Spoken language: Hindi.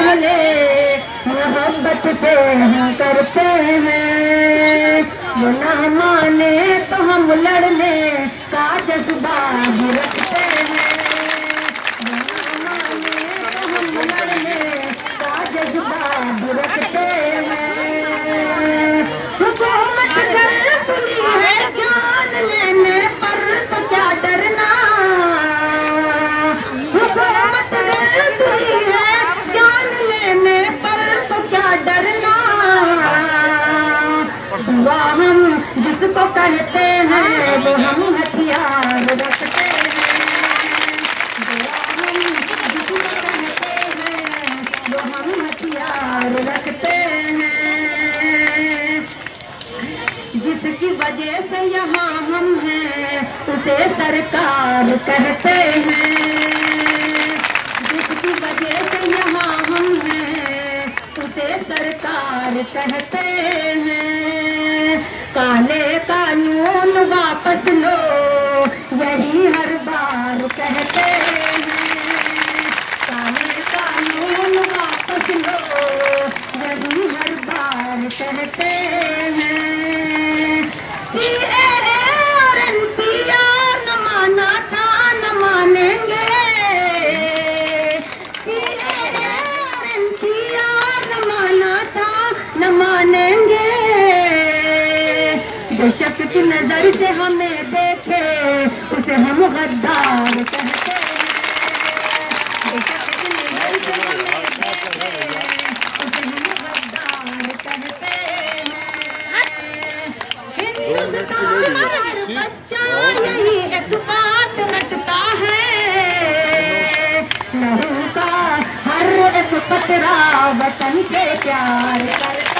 पहले मोहब्बत से हम करते हैं, वो ना माने तो हम लड़ने का जज्बा भी रखते हैं, वो ना माने तो हम लड़ने का जज्बा भी रखते हैं। हुकूमत कर तुली है जान लेने पर तो क्या डरना, हुकूमत कर तुली है जान लेने पर तो क्या डरना। दुआ हम जिसको कहते हैं वो हम हथियार रखते हैं, दुआ हम जिसको कहते हैं वो हम हथियार रखते हैं। जिसकी वजह से यहाँ हम हैं उसे सरकार कहते हैं, जिसकी वजह से यहाँ हम हैं उसे सरकार कहते हैं। काले कानून वापस लो यही हर बार कहते हैं, काले कानून वापस लो यही हर बार कहते हैं। CAA और NPR न माना था न मानेंगे, CAA और NPR न माना था न मानेंगे। जो शख्स की नजर से हमें देखे उसे हम गद्दार कहते हैं, जो शख्स की नजर से हमें देखे उसे हम गद्दार कहते हैं। हिंदुस्तान हर बच्चा यही एक बात रटता है, लहू का हर एक कतरा वतन से प्यार करता है।